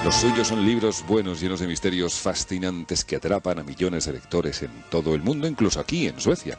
Los suyos son libros buenos, llenos de misterios fascinantes que atrapan a millones de lectores en todo el mundo, incluso aquí en Suecia.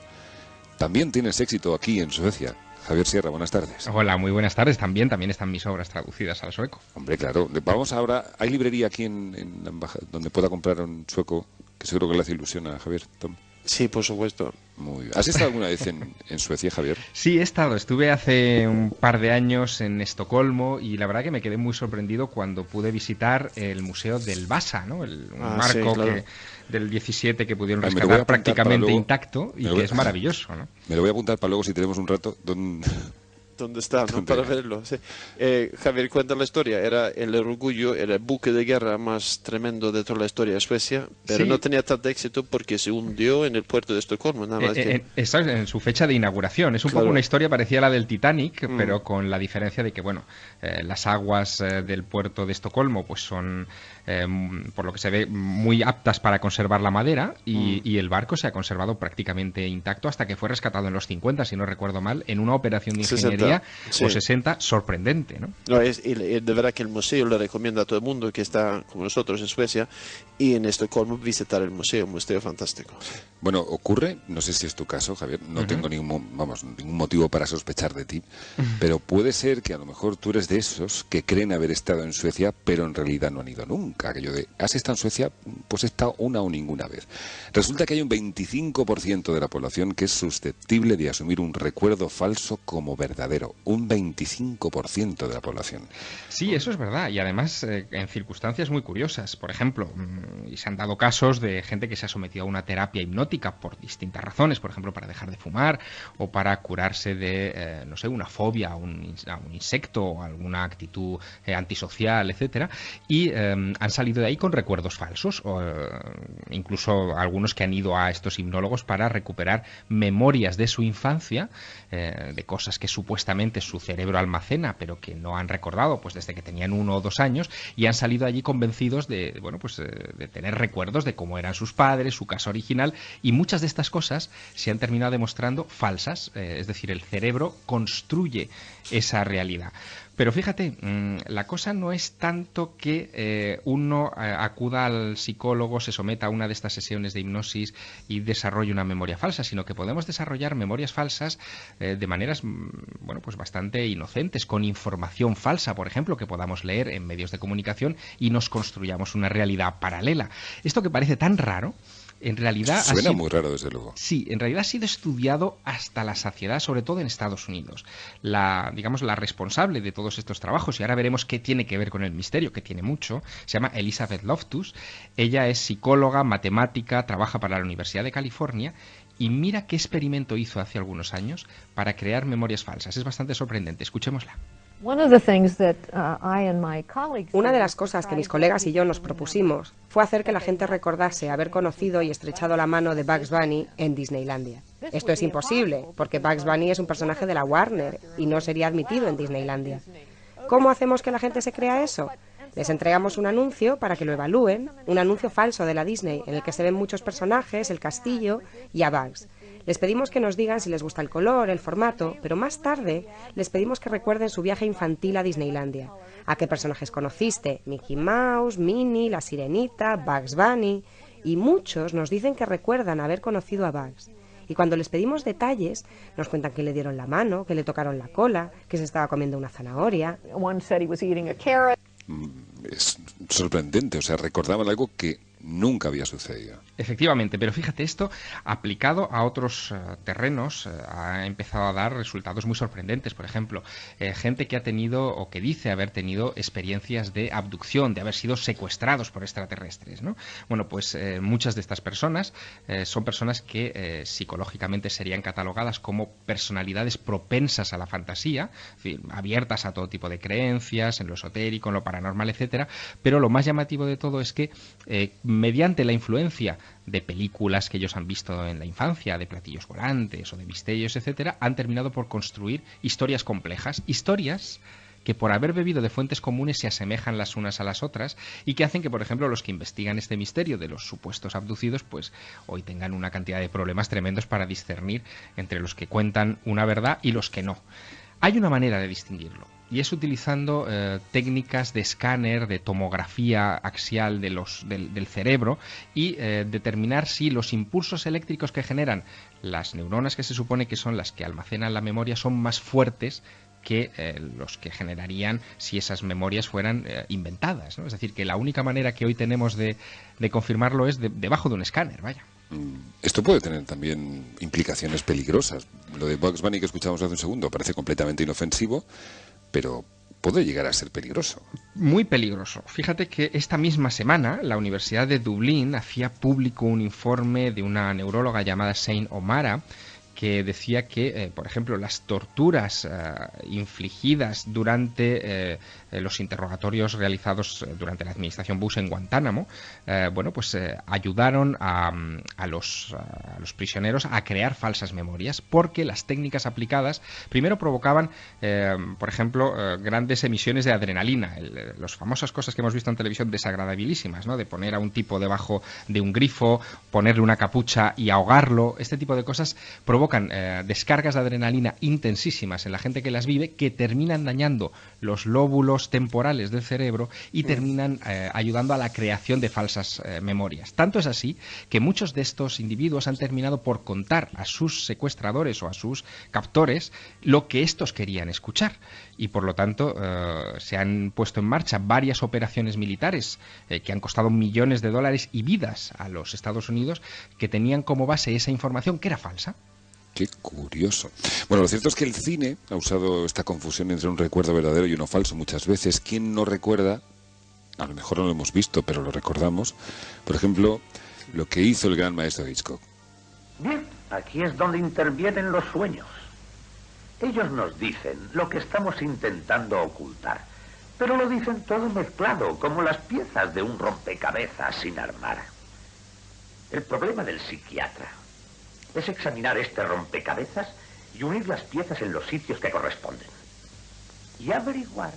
También tienes éxito aquí en Suecia. Javier Sierra, buenas tardes. Hola, muy buenas tardes. También están mis obras traducidas al sueco. Hombre, claro. Vamos ahora. ¿Hay librería aquí en la embajada donde pueda comprar un sueco? Que seguro que le hace ilusión a Javier. Tom. Sí, por supuesto. Muy bien. ¿Has estado alguna vez en Suecia, Javier? Sí, he estado. Estuve hace un par de años en Estocolmo y la verdad que me quedé muy sorprendido cuando pude visitar el Museo del Vasa, ¿no? Un marco sí, claro. del 17 que pudieron Me lo voy a rescatar apuntar prácticamente para luego. intacto y que es maravilloso, ¿no? Me lo voy a apuntar para luego si tenemos un rato. ¿Dónde está? ¿No? ¿Dónde? Para verlo. Sí. Javier, cuenta la historia. Era el Orgullo, era el buque de guerra más tremendo de toda la historia de Suecia, pero Sí. no tenía tanto éxito porque se hundió en el puerto de Estocolmo, nada más que... Esa es en su fecha de inauguración. Es un Claro. poco una historia parecida a la del Titanic, pero con la diferencia de que, bueno, las aguas del puerto de Estocolmo pues son, por lo que se ve, muy aptas para conservar la madera y el barco se ha conservado prácticamente intacto hasta que fue rescatado en los 50, si no recuerdo mal, en una operación de 60, ingeniería sí. o 60 sorprendente, ¿no? No, y de verdad que el museo le recomienda a todo el mundo que está como nosotros en Suecia y en Estocolmo visitar el museo, un museo fantástico. Bueno, ocurre, no sé si es tu caso, Javier, no tengo ningún motivo para sospechar de ti, pero puede ser que a lo mejor tú eres de esos que creen haber estado en Suecia, pero en realidad no han ido nunca. Aquello de, ¿has estado en Suecia? Pues he estado una o ninguna vez. Resulta que hay un 25% de la población que es susceptible de asumir un recuerdo falso como verdadero. Un 25% de la población. Sí, eso es verdad. Y además en circunstancias muy curiosas. Por ejemplo, y se han dado casos de gente que se ha sometido a una terapia hipnótica por distintas razones. Por ejemplo, para dejar de fumar o para curarse de, no sé, una fobia a un insecto o alguna actitud antisocial, etcétera. Y han salido de ahí con recuerdos falsos. O, incluso algunos que han ido a estos hipnólogos para recuperar memorias de su infancia, de cosas que supuestamente su cerebro almacena, pero que no han recordado pues desde que tenían 1 o 2 años, y han salido allí convencidos de, bueno, pues de tener recuerdos de cómo eran sus padres, su casa original, y muchas de estas cosas se han terminado demostrando falsas, es decir, el cerebro construye esa realidad. Pero fíjate, la cosa no es tanto que uno acuda al psicólogo, se someta a una de estas sesiones de hipnosis y desarrolle una memoria falsa, sino que podemos desarrollar memorias falsas de maneras, bueno, pues bastante inocentes, con información falsa, por ejemplo, que podamos leer en medios de comunicación y nos construyamos una realidad paralela. Esto que parece tan raro, en realidad Suena muy raro, desde luego. Sí, en realidad ha sido estudiado hasta la saciedad, sobre todo en Estados Unidos. Digamos, la responsable de todos estos trabajos, y ahora veremos qué tiene que ver con el misterio, que tiene mucho, se llama Elizabeth Loftus. Ella es psicóloga, matemática, trabaja para la Universidad de California, y mira qué experimento hizo hace algunos años para crear memorias falsas. Es bastante sorprendente. Escuchémosla. Una de las cosas que mis colegas y yo nos propusimos fue hacer que la gente recordase haber conocido y estrechado la mano de Bugs Bunny en Disneylandia. Esto es imposible, porque Bugs Bunny es un personaje de la Warner y no sería admitido en Disneylandia. ¿Cómo hacemos que la gente se crea eso? Les entregamos un anuncio para que lo evalúen, un anuncio falso de la Disney, en el que se ven muchos personajes, el castillo y a Bugs. Les pedimos que nos digan si les gusta el color, el formato, pero más tarde les pedimos que recuerden su viaje infantil a Disneylandia. ¿A qué personajes conociste? Mickey Mouse, Minnie, la Sirenita, Bugs Bunny. Y muchos nos dicen que recuerdan haber conocido a Bugs. Y cuando les pedimos detalles, nos cuentan que le dieron la mano, que le tocaron la cola, que se estaba comiendo una zanahoria. Es sorprendente, o sea, recordaban algo que nunca había sucedido. Efectivamente, pero fíjate, esto aplicado a otros terrenos ha empezado a dar resultados muy sorprendentes. Por ejemplo, gente que ha tenido o que dice haber tenido experiencias de abducción, de haber sido secuestrados por extraterrestres, ¿no? Bueno, pues muchas de estas personas son personas que psicológicamente serían catalogadas como personalidades propensas a la fantasía, es decir, abiertas a todo tipo de creencias, en lo esotérico, en lo paranormal, etcétera. Pero lo más llamativo de todo es que mediante la influencia de películas que ellos han visto en la infancia, de platillos volantes o de misterios, etcétera, han terminado por construir historias complejas, historias que por haber bebido de fuentes comunes se asemejan las unas a las otras y que hacen que, por ejemplo, los que investigan este misterio de los supuestos abducidos, pues hoy tengan una cantidad de problemas tremendos para discernir entre los que cuentan una verdad y los que no. Hay una manera de distinguirlo. y es utilizando técnicas de escáner, de tomografía axial del cerebro y determinar si los impulsos eléctricos que generan las neuronas, que se supone que son las que almacenan la memoria, son más fuertes que los que generarían si esas memorias fueran inventadas, ¿no? Es decir, que la única manera que hoy tenemos de confirmarlo es debajo de un escáner, vaya. Esto puede tener también implicaciones peligrosas. Lo de Bugs Bunny que escuchamos hace un segundo parece completamente inofensivo, pero puede llegar a ser peligroso. Muy peligroso. Fíjate que esta misma semana la Universidad de Dublín hacía público un informe de una neuróloga llamada Shane O'Mara, que decía que, por ejemplo, las torturas infligidas durante los interrogatorios realizados durante la administración Bush en Guantánamo, ayudaron a los prisioneros a crear falsas memorias, porque las técnicas aplicadas primero provocaban, por ejemplo, grandes emisiones de adrenalina, las famosas cosas que hemos visto en televisión desagradabilísimas, ¿no? De poner a un tipo debajo de un grifo, ponerle una capucha y ahogarlo. Este tipo de cosas provocan descargas de adrenalina intensísimas en la gente que las vive, que terminan dañando los lóbulos temporales del cerebro y terminan ayudando a la creación de falsas memorias. Tanto es así que muchos de estos individuos han terminado por contar a sus secuestradores o a sus captores lo que estos querían escuchar, y por lo tanto se han puesto en marcha varias operaciones militares que han costado millones de dólares y vidas a los Estados Unidos, que tenían como base esa información que era falsa. Qué curioso. Bueno, lo cierto es que el cine ha usado esta confusión entre un recuerdo verdadero y uno falso muchas veces. ¿Quién no recuerda? A lo mejor no lo hemos visto, pero lo recordamos. Por ejemplo, lo que hizo el gran maestro Hitchcock. Bien, aquí es donde intervienen los sueños. Ellos nos dicen lo que estamos intentando ocultar, pero lo dicen todo mezclado, como las piezas de un rompecabezas sin armar. El problema del psiquiatra es examinar este rompecabezas y unir las piezas en los sitios que corresponden. Y averiguar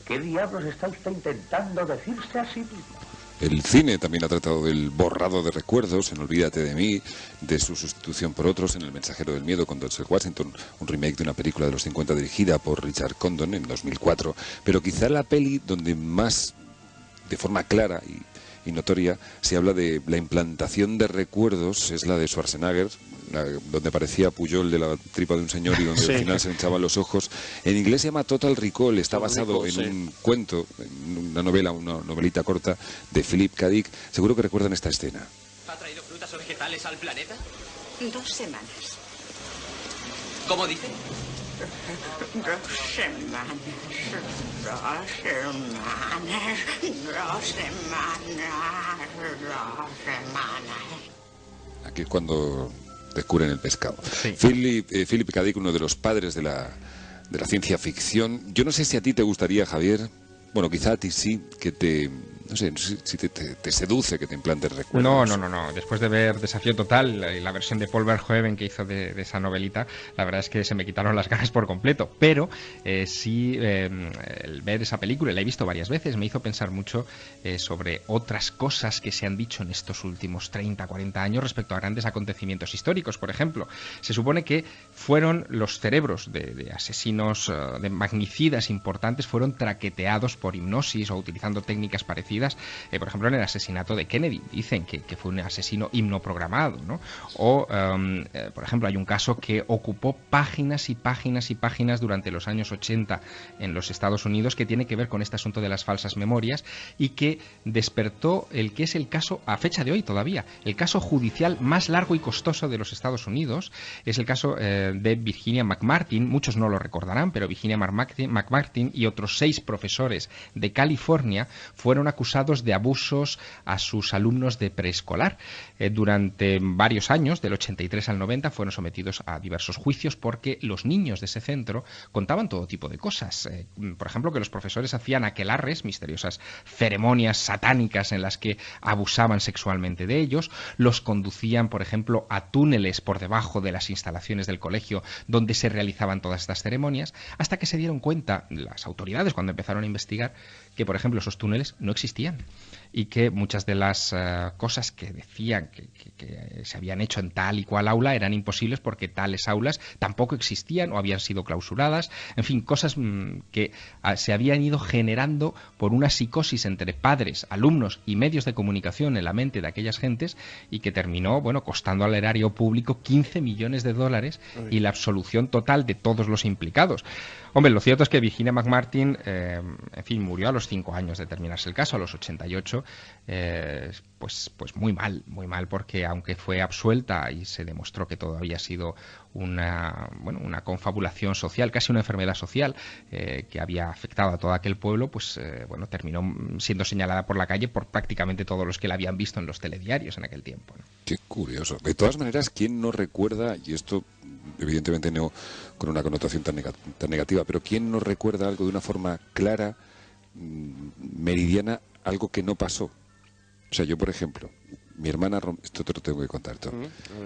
qué diablos está usted intentando decirse a sí mismo. El cine también ha tratado del borrado de recuerdos, en Olvídate de mí, de su sustitución por otros, en El mensajero del miedo con Denzel Washington, un remake de una película de los 50 dirigida por Richard Condon en 2004. Pero quizá la peli donde más, de forma clara y notoria, se habla de la implantación de recuerdos es la de Schwarzenegger, donde aparecía Puyol de la tripa de un señor y donde al final se hinchaban los ojos. En inglés se llama Total Recall, está basado en un cuento, en una novela, una novelita corta de Philip K. Dick. Seguro que recuerdan esta escena. ¿Ha traído frutas o vegetales al planeta? 2 semanas. ¿Cómo dice? 2 semanas. 2 semanas. 2 semanas. 2 semanas. Aquí es cuando descubren el pescado. Sí. Philip K. Dick, uno de los padres de la ciencia ficción. Yo no sé si a ti te gustaría, Javier, bueno, quizá a ti sí, que te... No sé si te seduce que te implantes recuerdos. No. Después de ver Desafío Total, la versión de Paul Verhoeven que hizo de esa novelita, la verdad es que se me quitaron las ganas por completo. Pero el ver esa película, la he visto varias veces, me hizo pensar mucho sobre otras cosas que se han dicho en estos últimos 30, 40 años respecto a grandes acontecimientos históricos. Por ejemplo, se supone que fueron los cerebros de asesinos, de magnicidas importantes, fueron traqueteados por hipnosis o utilizando técnicas parecidas. Por ejemplo, en el asesinato de Kennedy dicen que fue un asesino hipnoprogramado, ¿no? O, por ejemplo, hay un caso que ocupó páginas y páginas y páginas durante los años 80 en los Estados Unidos, que tiene que ver con este asunto de las falsas memorias y que despertó el que es el caso, a fecha de hoy todavía, el caso judicial más largo y costoso de los Estados Unidos. Es el caso de Virginia McMartin. Muchos no lo recordarán, pero Virginia McMartin y otros 6 profesores de California fueron acusados de abusos a sus alumnos de preescolar. Durante varios años, del 83 al 90, fueron sometidos a diversos juicios porque los niños de ese centro contaban todo tipo de cosas. Por ejemplo, que los profesores hacían aquelarres, misteriosas ceremonias satánicas en las que abusaban sexualmente de ellos, los conducían, por ejemplo, a túneles por debajo de las instalaciones del colegio donde se realizaban todas estas ceremonias, hasta que se dieron cuenta las autoridades, cuando empezaron a investigar, que, por ejemplo, esos túneles no existían. existían. Y que muchas de las cosas que decían que se habían hecho en tal y cual aula eran imposibles porque tales aulas tampoco existían o habían sido clausuradas. En fin, cosas que se habían ido generando por una psicosis entre padres, alumnos y medios de comunicación en la mente de aquellas gentes y que terminó, bueno, costando al erario público 15 millones de dólares y la absolución total de todos los implicados. Hombre, lo cierto es que Virginia McMartin, en fin, murió a los 5 años de terminarse el caso, a los 88, pues muy mal, porque aunque fue absuelta y se demostró que todo había sido una confabulación social, casi una enfermedad social que había afectado a todo aquel pueblo, pues terminó siendo señalada por la calle por prácticamente todos los que la habían visto en los telediarios en aquel tiempo, ¿no? Qué curioso. De todas maneras, ¿quién no recuerda, y esto evidentemente no con una connotación tan negativa, pero quién no recuerda algo de una forma clara, meridiana, algo que no pasó? O sea, yo, por ejemplo, mi hermana esto te lo tengo que contar, Tom.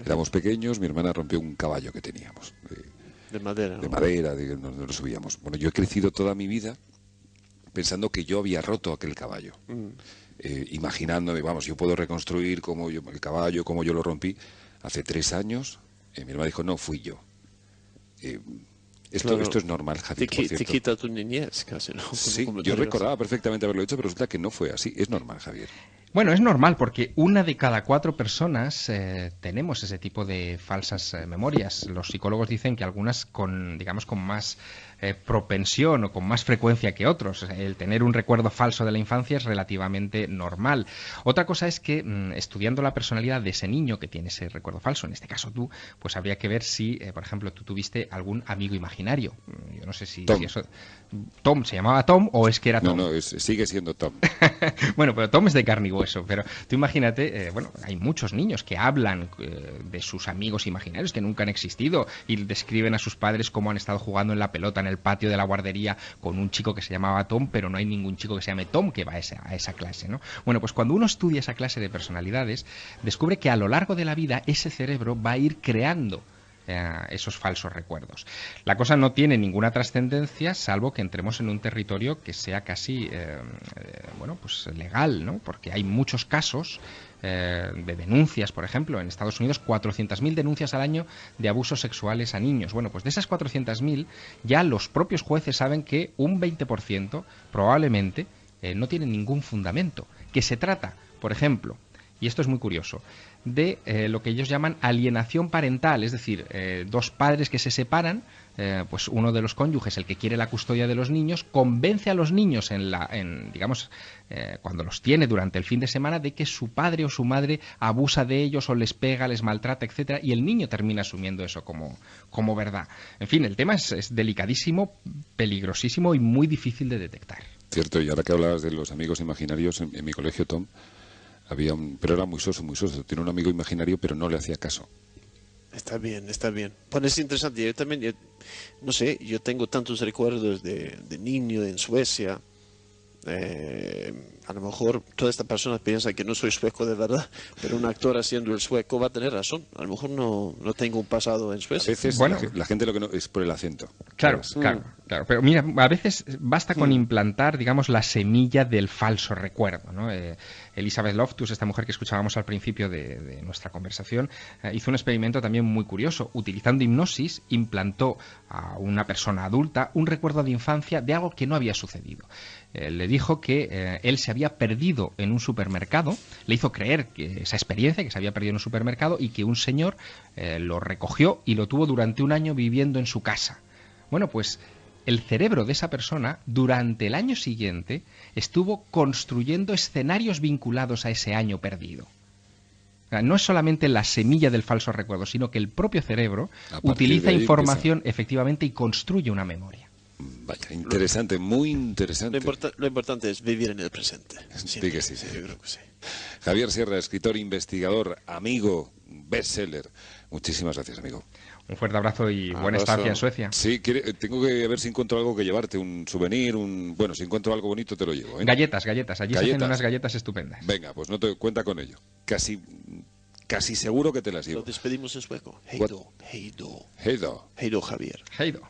Éramos pequeños, mi hermana rompió un caballo que teníamos. De madera. De madera, no lo subíamos. Bueno, yo he crecido toda mi vida pensando que yo había roto aquel caballo. Imaginándome, vamos, yo puedo reconstruir el caballo, cómo yo lo rompí. Hace 3 años, mi hermana dijo, no, fui yo. Esto es normal, Javier, por cierto. Te quita tu niñez, casi, ¿no? Sí, yo recordaba perfectamente haberlo hecho, pero resulta que no fue así. Es normal, Javier. Bueno, es normal porque 1 de cada 4 personas tenemos ese tipo de falsas memorias. Los psicólogos dicen que algunas con más propensión o con más frecuencia que otros. El tener un recuerdo falso de la infancia es relativamente normal. Otra cosa es que estudiando la personalidad de ese niño que tiene ese recuerdo falso, en este caso tú, pues habría que ver si, por ejemplo, tú tuviste algún amigo imaginario. Yo no sé si eso... ¿Tom se llamaba Tom o es que era Tom? No, sigue siendo Tom. Bueno, pero Tom es de carne y hueso. Pero tú imagínate, hay muchos niños que hablan de sus amigos imaginarios que nunca han existido y describen a sus padres cómo han estado jugando en la pelota en el patio de la guardería con un chico que se llamaba Tom, pero no hay ningún chico que se llame Tom que va a esa clase, ¿no? Bueno, pues cuando uno estudia esa clase de personalidades, descubre que a lo largo de la vida ese cerebro va a ir creando esos falsos recuerdos. La cosa no tiene ninguna trascendencia salvo que entremos en un territorio que sea casi legal, ¿no? Porque hay muchos casos de denuncias, por ejemplo, en Estados Unidos 400.000 denuncias al año de abusos sexuales a niños. Bueno, pues de esas 400.000 ya los propios jueces saben que un 20% probablemente no tienen ningún fundamento, que se trata, por ejemplo, y esto es muy curioso, de lo que ellos llaman alienación parental, es decir, 2 padres que se separan, pues uno de los cónyuges, el que quiere la custodia de los niños, convence a los niños cuando los tiene durante el fin de semana de que su padre o su madre abusa de ellos o les pega, les maltrata, etcétera, y el niño termina asumiendo eso como verdad. En fin, el tema es delicadísimo, peligrosísimo y muy difícil de detectar. Cierto, y ahora que hablabas de los amigos imaginarios, en mi colegio, Tom, pero era muy soso. Tiene un amigo imaginario, pero no le hacía caso. Está bien. Bueno, es interesante. Yo también, no sé, yo tengo tantos recuerdos de niño en Suecia. A lo mejor toda esta persona piensa que no soy sueco de verdad, pero un actor haciendo el sueco va a tener razón. A lo mejor no tengo un pasado en Suecia. A veces la gente lo que no es por el acento. Claro. Pero mira, a veces basta con implantar, la semilla del falso recuerdo, ¿no? Elizabeth Loftus, esta mujer que escuchábamos al principio de nuestra conversación, hizo un experimento también muy curioso. Utilizando hipnosis, implantó a una persona adulta un recuerdo de infancia de algo que no había sucedido. Le dijo que él se había perdido en un supermercado, le hizo creer que esa experiencia, que se había perdido en un supermercado y que un señor lo recogió y lo tuvo durante un año viviendo en su casa. Bueno, pues el cerebro de esa persona durante el año siguiente estuvo construyendo escenarios vinculados a ese año perdido. No es solamente la semilla del falso recuerdo, sino que el propio cerebro utiliza información efectivamente y construye una memoria. Vaya, interesante, muy interesante. Lo importante es vivir en el presente. Sí, que sí. Yo creo que sí. Javier Sierra, escritor, investigador, amigo, bestseller. Muchísimas gracias, amigo. Un fuerte abrazo y buena estancia en Suecia. Sí, tengo que ver si encuentro algo que llevarte, un souvenir, bueno, si encuentro algo bonito te lo llevo. Galletas. Allí se hacen unas galletas estupendas. Venga, pues no te cuenta con ello. Casi seguro que te las llevo. Lo despedimos en sueco. Hej då, Javier. Hej då.